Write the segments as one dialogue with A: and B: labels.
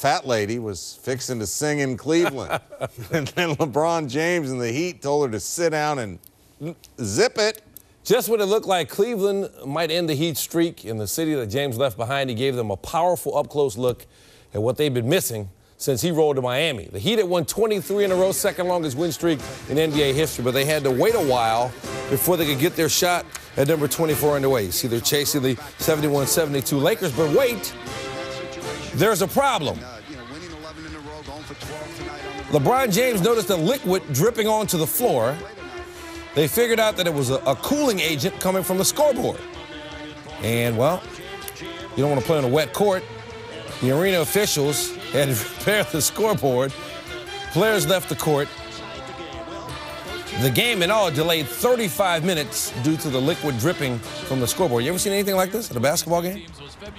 A: fat lady was fixing to sing in Cleveland. And then LeBron James and the Heat told her to sit down and zip it.
B: Just when it looked like Cleveland might end the Heat streak in the city that James left behind, he gave them a powerful up-close look at what they've been missing since he rolled to Miami. The Heat had won 23 in a row, second longest win streak in NBA history, but they had to wait a while before they could get their shot at number 24 underway. You see, they're chasing the 71-72 Lakers, but wait, there's a problem. LeBron James noticed a liquid dripping onto the floor. They figured out that it was a cooling agent coming from the scoreboard. And, well, you don't want to play on a wet court. The arena officials had to repair the scoreboard. Players left the court. The game in all delayed 35 minutes due to the liquid dripping from the scoreboard. You ever seen anything like this at a basketball game?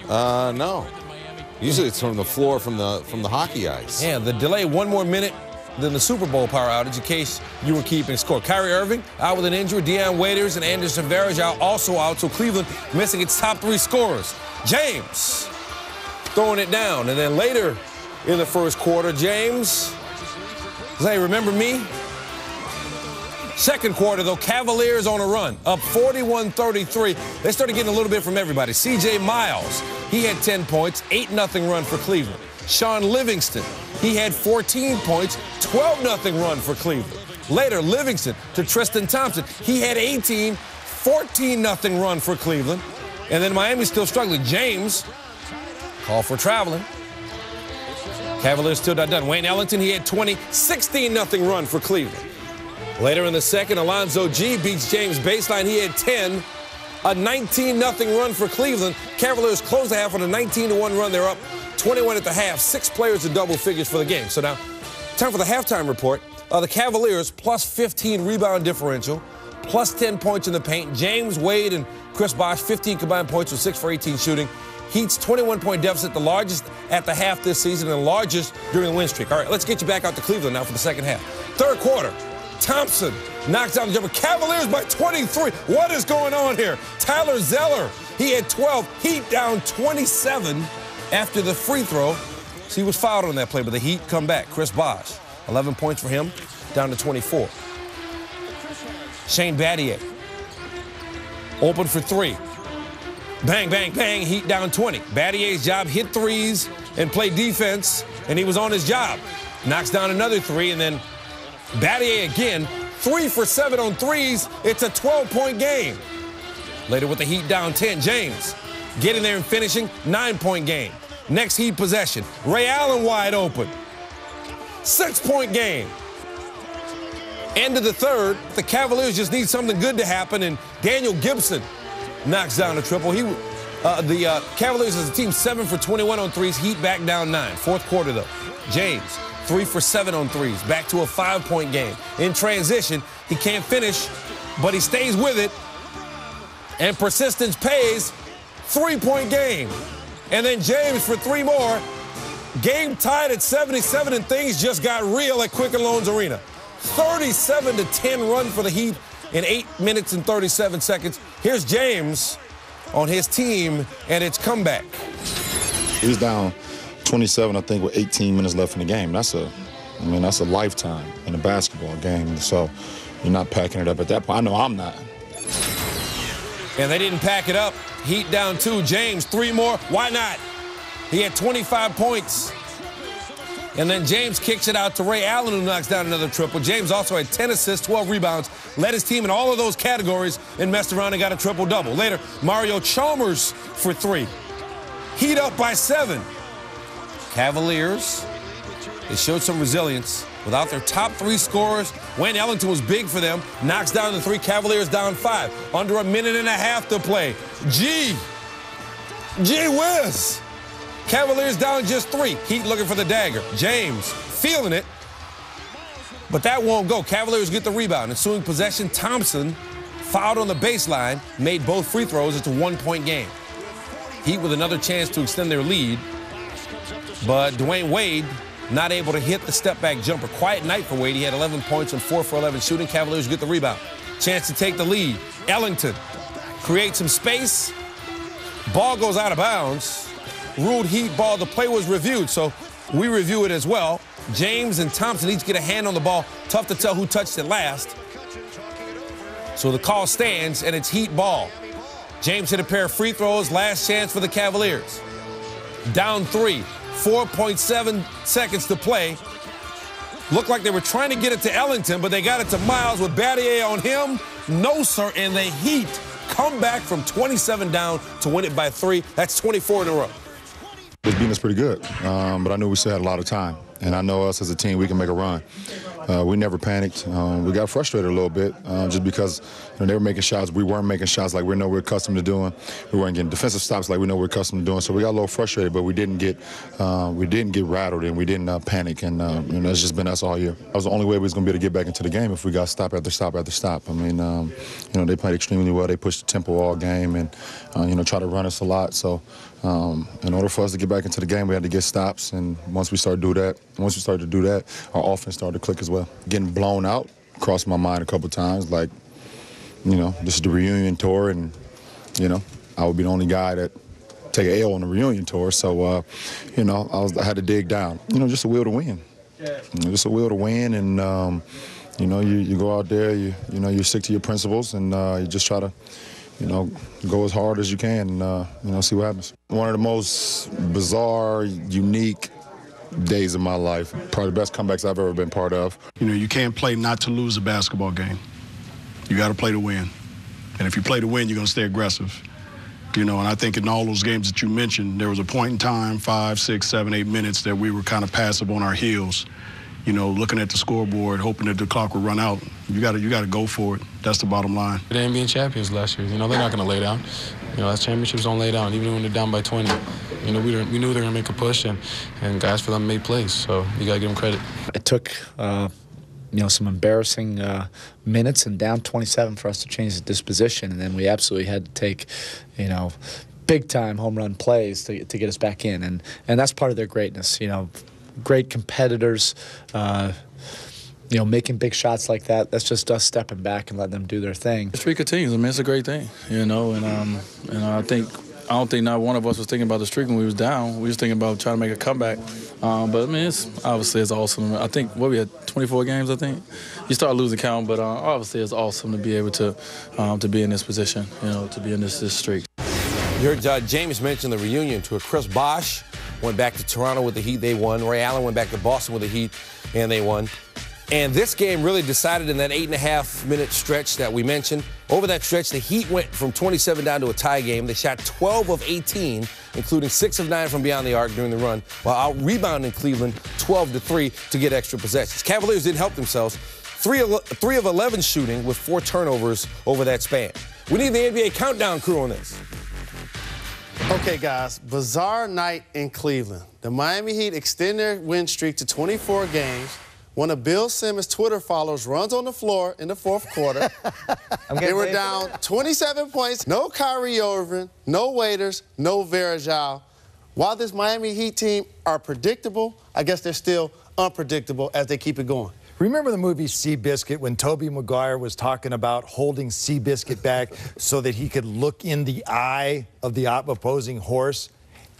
A: No. Usually it's from the floor, from the hockey ice.
B: Yeah, the delay 1 more minute than the Super Bowl power outage in case you were keeping score. Kyrie Irving out with an injury. Deion Waiters and Anderson Varejao also out, so Cleveland missing its top 3 scorers. James throwing it down, and then later in the first quarter, James, hey, remember me? Second quarter, though, Cavaliers on a run, up 41-33. They started getting a little bit from everybody. C.J. Miles, he had 10 points, 8-0 run for Cleveland. Sean Livingston, he had 14 points, 12-0 run for Cleveland. Later, Livingston to Tristan Thompson, he had 18, 14-0 run for Cleveland. And then Miami's still struggling. James, call for traveling. Cavaliers still not done. Wayne Ellington, he had 20, 16-0 run for Cleveland. Later in the second, Alonzo G beats James baseline. He had 10, a 19-0 run for Cleveland. Cavaliers close the half on a 19-1 run. They're up 21 at the half. 6 players in double figures for the game. So now, time for the halftime report. The Cavaliers plus 15 rebound differential, plus 10 points in the paint. James, Wade, and Chris Bosh, 15 combined points with 6 for 18 shooting. Heat's 21-point deficit, the largest at the half this season and the largest during the win streak. All right, let's get you back out to Cleveland now for the second half. Third quarter, Thompson knocks down the jumper. Cavaliers by 23. What is going on here? Tyler Zeller, he had 12. Heat down 27 after the free throw. So he was fouled on that play, but the Heat come back. Chris Bosh, 11 points for him, down to 24. Shane Battier, open for 3. Bang, bang, bang, Heat down 20. Battier's job, hit threes and play defense, and he was on his job. Knocks down another 3, and then Battier again, 3 for 7 on threes. It's a 12-point game. Later with the Heat down 10, James getting there and finishing, 9-point game. Next Heat possession, Ray Allen wide open. 6-point game. End of the third, the Cavaliers just need something good to happen, and Daniel Gibson knocks down a triple. The Cavaliers as a team 7 for 21 on threes. Heat back down 9. Fourth quarter, though. James, 3 for 7 on threes. Back to a 5-point game. In transition, he can't finish, but he stays with it. And persistence pays. 3-point game. And then James for 3 more. Game tied at 77, and things just got real at Quicken Loans Arena. 37-10 run for the Heat in 8 minutes and 37 seconds. Here's James on his team and its comeback.
C: He was down 27, I think, with 18 minutes left in the game. That's a lifetime in a basketball game. So you're not packing it up at that point. I know I'm not.
B: And they didn't pack it up. Heat down 2. James, 3 more. Why not? He had 25 points. And then James kicks it out to Ray Allen, who knocks down another triple. James also had 10 assists, 12 rebounds, led his team in all of those categories, and messed around and got a triple-double. Later, Mario Chalmers for 3. Heat up by 7. Cavaliers, they showed some resilience. Without their top 3 scorers, Wayne Ellington was big for them. Knocks down the 3. Cavaliers down 5. Under a minute and a half to play. Gee whiz. Cavaliers down just 3. Heat looking for the dagger. James feeling it, but that won't go. Cavaliers get the rebound. Ensuing possession, Thompson fouled on the baseline, made both free throws. It's a 1-point game. Heat with another chance to extend their lead, but Dwayne Wade not able to hit the step-back jumper. Quiet night for Wade. He had 11 points and 4 for 11 shooting. Cavaliers get the rebound. Chance to take the lead. Ellington creates some space. Ball goes out of bounds. Ruled Heat ball. The play was reviewed, so We review it as well. James and Thompson each get a hand on the ball. Tough to tell who touched it last. So the call stands, and it's Heat ball. James hit a pair of free throws, last chance for the Cavaliers. Down 3, 4.7 seconds to play. Looked like they were trying to get it to Ellington, but they got it to Miles with Battier on him. No, sir, and the Heat come back from 27 down to win it by 3. That's 24 in a row.
C: This beat us pretty good, but I knew we still had a lot of time. And I know us as a team, we can make a run. We never panicked. We got frustrated a little bit just because they were making shots. We weren't making shots like we know we're accustomed to doing. We weren't getting defensive stops like we know we're accustomed to doing. So we got a little frustrated, but we didn't get rattled and we didn't panic. And it's just been us all year. That was the only way we was going to be able to get back into the game if we got stop after stop after stop. I mean, they played extremely well. They pushed the tempo all game and try to run us a lot. So in order for us to get back into the game, we had to get stops. And once we started to do that, our offense started to click as well. Getting blown out crossed my mind a couple times, like, this is the reunion tour, and, I would be the only guy that take an L on the reunion tour. So, I had to dig down. Just a will to win. Yeah. Just a will to win, and, you go out there, you stick to your principles, and you just try to, go as hard as you can and, see what happens. One of the most bizarre, unique days of my life. Probably the best comebacks I've ever been part of.
D: You can't play not to lose a basketball game. You got to play to win. And if you play to win, you're going to stay aggressive. And I think in all those games that you mentioned, there was a point in time, 5, 6, 7, 8 minutes, that we were kind of passive on our heels. Looking at the scoreboard, hoping that the clock would run out. You got to go for it. That's the bottom line.
E: They didn't being champions last year. They're not going to lay down. That's championships don't lay down, even when they're down by 20. We knew they were going to make a push, and guys for them made plays. So you got to give them credit.
F: It took, some embarrassing minutes and down 27 for us to change the disposition, and then we absolutely had to take, big-time home run plays to get us back in, and that's part of their greatness. Great competitors, making big shots like that. That's just us stepping back and letting them do their thing.
E: The streak continues. I mean, it's a great thing, and I don't think not one of us was thinking about the streak when we was down. We was thinking about trying to make a comeback. But I mean, it's awesome. I think we had 24 games. I think you start losing count, but obviously it's awesome to be able to be in this position. To be in this streak.
B: You heard James mention the reunion tour. Chris Bosh went back to Toronto with the Heat. They won. Ray Allen went back to Boston with the Heat, and they won. And this game really decided in that 8.5-minute stretch that we mentioned. Over that stretch, the Heat went from 27 down to a tie game. They shot 12 of 18, including 6 of 9 from beyond the arc during the run, while out-rebounding Cleveland 12-3 to get extra possessions. Cavaliers didn't help themselves. 3 of 11 shooting with 4 turnovers over that span. We need the NBA countdown crew on this.
G: Okay, guys, bizarre night in Cleveland. The Miami Heat extend their win streak to 24 games. One of Bill Simmons' Twitter followers runs on the floor in the fourth quarter. They were down 27 points. No Kyrie Irving, no Waiters, no Verajao. While this Miami Heat team are predictable, I guess they're still unpredictable as they keep it going.
H: Remember the movie Seabiscuit when Tobey Maguire was talking about holding Seabiscuit back so that he could look in the eye of the opposing horse,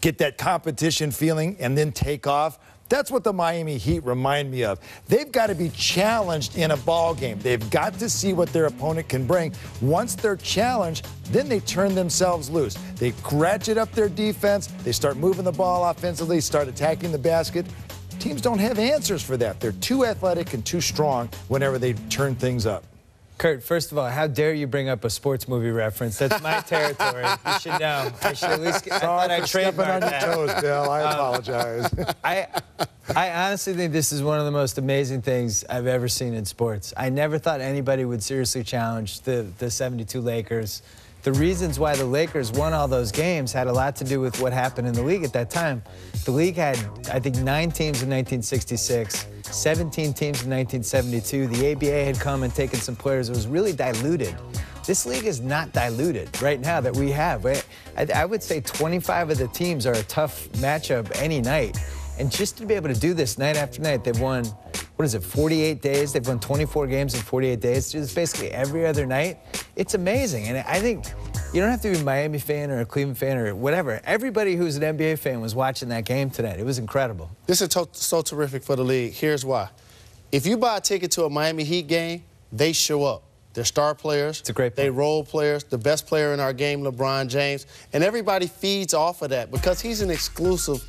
H: get that competition feeling, and then take off? That's what the Miami Heat remind me of. They've got to be challenged in a ball game. They've got to see what their opponent can bring. Once they're challenged, then they turn themselves loose. They ratchet up their defense. They start moving the ball offensively, start attacking the basket. Teams don't have answers for that. They're too athletic and too strong whenever they turn things up.
I: Kurt, first of all, how dare you bring up a sports movie reference? That's my territory. You should know. I should at least.
H: Sorry for stepping on your toes, Bill. I apologize.
I: I honestly think this is one of the most amazing things I've ever seen in sports. I never thought anybody would seriously challenge the 72 Lakers. The reasons why the Lakers won all those games had a lot to do with what happened in the league at that time. The league had, I think, 9 teams in 1966, 17 teams in 1972. The ABA had come and taken some players. It was really diluted. This league is not diluted right now that we have. I would say 25 of the teams are a tough matchup any night. And just to be able to do this night after night, they've won, 48 days? They've won 24 games in 48 days. It's basically every other night. It's amazing. And I think You don't have to be a Miami fan or a Cleveland fan or whatever. Everybody who's an NBA fan was watching that game tonight. It was incredible.
G: This is so terrific for the league. Here's why. If you buy a ticket to a Miami Heat game, they show up. They're star players.
I: It's a great point.
G: They role players. The best player in our game, LeBron James. And everybody feeds off of that because he's an inclusive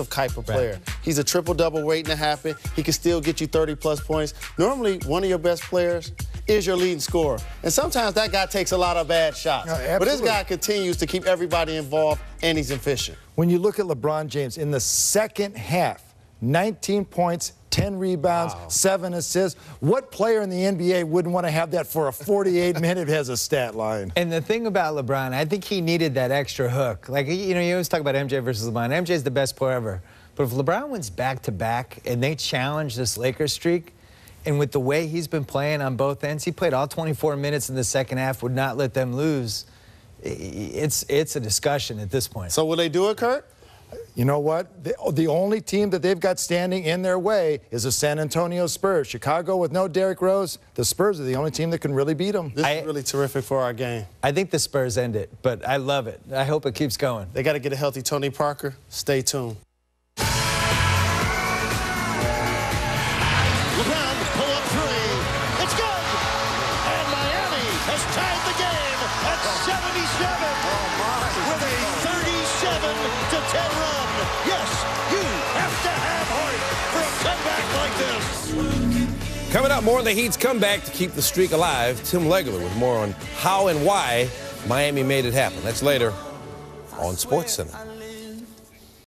G: type of player. Right. He's a triple-double waiting to happen. He can still get you 30-plus points. Normally, one of your best players is your leading scorer. And sometimes that guy takes a lot of bad shots. No, but this guy continues to keep everybody involved, and he's efficient.
H: When you look at LeBron James, in the second half, 19 points, 10 rebounds, 7 assists. What player in the NBA wouldn't want to have that for a 48-minute as a stat line?
I: And the thing about LeBron, I think he needed that extra hook. Like, you know, you always talk about MJ versus LeBron. MJ's the best player ever. But if LeBron wins back-to-back and they challenge this Lakers streak, and with the way he's been playing on both ends, he played all 24 minutes in the second half, would not let them lose. It's a discussion at this point.
G: So will they do it, Kurt?
H: You know what? The only team that they've got standing in their way is the San Antonio Spurs. Chicago with no Derrick Rose, the Spurs are the only team that can really beat them.
G: This is really terrific for our game.
I: I think the Spurs end it, but I love it. I hope it keeps going.
G: They got to get a healthy Tony Parker. Stay tuned.
J: LeBron, pull-up three. It's good! And Miami has tied the game at 77 with a 37-10 run. Yes, you have to have heart for a comeback like this.
B: Coming up, more on the Heat's comeback to keep the streak alive. Tim Legler with more on how and why Miami made it happen. That's later on SportsCenter.